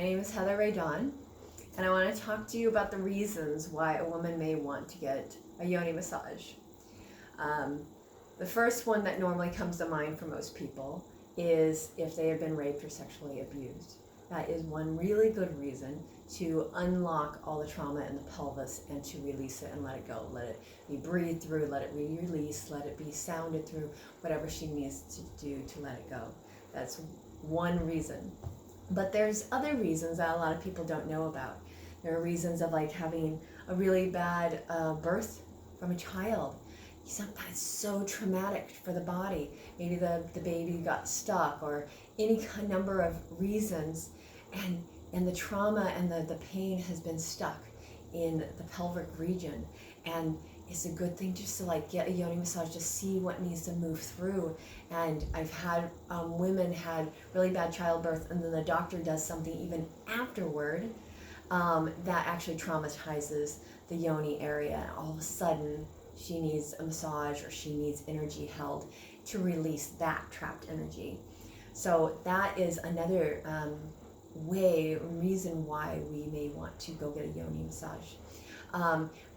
My name is Heather Ray Dawn, and I want to talk to you about the reasons why a woman may want to get a yoni massage. The first one that normally comes to mind for most people is if they have been raped or sexually abused. That is one really good reason to unlock all the trauma in the pelvis and to release it and let it go. Let it be breathed through, let it be released, let it be sounded through, whatever she needs to do to let it go. That's one reason. But there's other reasons that a lot of people don't know about. There are reasons of like having a really bad birth from a child. Sometimes so traumatic for the body. Maybe the baby got stuck, or any number of reasons, and the trauma and the pain has been stuck in the pelvic region. And it's a good thing just to like get a yoni massage to see what needs to move through. And I've had women had really bad childbirth, and then the doctor does something even afterward that actually traumatizes the yoni area. All of a sudden she needs a massage, or she needs energy held to release that trapped energy. So that is another reason why we may want to go get a yoni massage.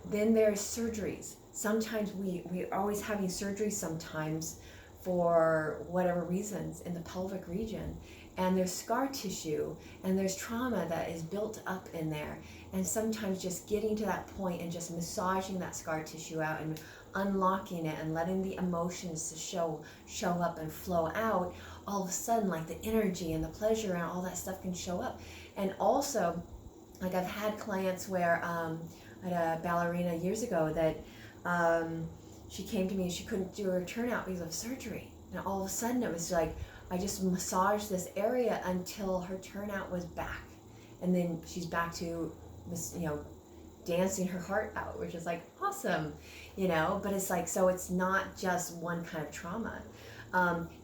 Then there's surgeries. Sometimes we're always having surgery sometimes for whatever reasons in the pelvic region. And there's scar tissue and there's trauma that is built up in there. And sometimes just getting to that point and just massaging that scar tissue out and unlocking it and letting the emotions to show up and flow out, all of a sudden like the energy and the pleasure and all that stuff can show up. And also, like I've had clients where I had a ballerina years ago that she came to me and she couldn't do her turnout because of surgery. And all of a sudden it was like, I just massaged this area until her turnout was back. And then she's back to, dancing her heart out, which is like awesome, but it's like, so it's not just one kind of trauma.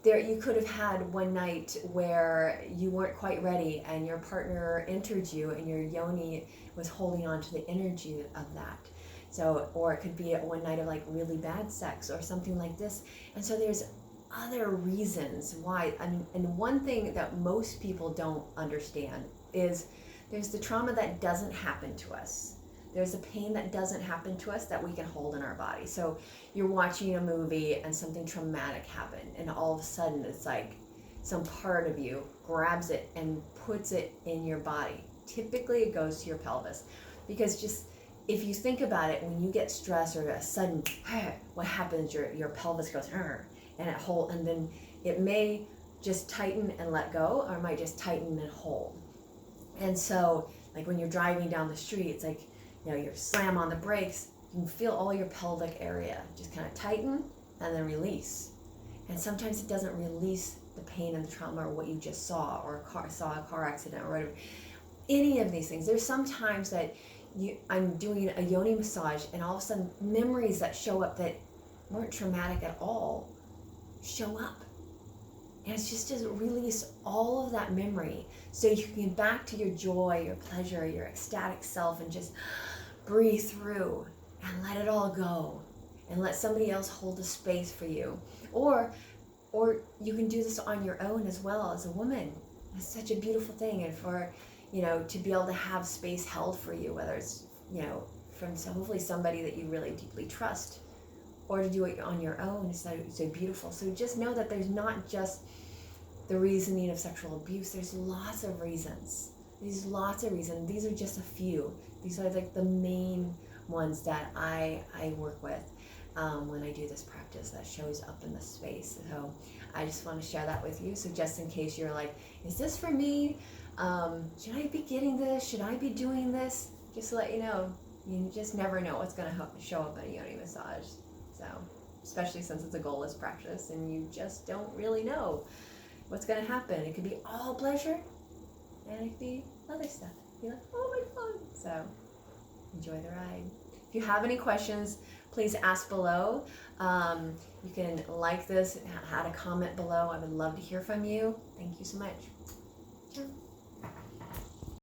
You could have had one night where you weren't quite ready and your partner entered you and your yoni was holding on to the energy of that. So, or it could be one night of like really bad sex or something like this. And so there's other reasons why. And one thing that most people don't understand is there's the trauma that doesn't happen to us. There's the pain that doesn't happen to us that we can hold in our body. So you're watching a movie and something traumatic happened, and all of a sudden it's like some part of you grabs it and puts it in your body. Typically it goes to your pelvis, because just if you think about it, when you get stressed or a sudden, what happens? Your pelvis goes and then it may just tighten and let go, or it might just tighten and hold. And so, like when you're driving down the street, it's like, you slam on the brakes, you can feel all your pelvic area just kind of tighten and then release. And sometimes it doesn't release the pain and the trauma or what you just saw, or saw a car accident or whatever. Any of these things. There's sometimes that I'm doing a yoni massage and all of a sudden memories that show up that weren't traumatic at all show up. And it's just to release all of that memory so you can get back to your joy, your pleasure, your ecstatic self, and just breathe through and let it all go and let somebody else hold the space for you. Or you can do this on your own as well as a woman. It's such a beautiful thing. And for, to be able to have space held for you, whether it's, from hopefully somebody that you really deeply trust, or to do it on your own, is so beautiful. So just know that there's not just the reasoning of sexual abuse. There's lots of reasons. These are just a few. These are like the main ones that I work with when I do this practice that shows up in the space. So I just want to share that with you. So just in case you're like, is this for me? Should I be getting this? Should I be doing this? Just to let you know, you just never know what's going to show up in a yoni massage. So, especially since it's a goalless practice and you just don't really know what's going to happen. It could be all pleasure, and it could be other stuff. You're like, oh my God. So, enjoy the ride. If you have any questions, please ask below. You can like this, add a comment below. I would love to hear from you. Thank you so much. Ciao.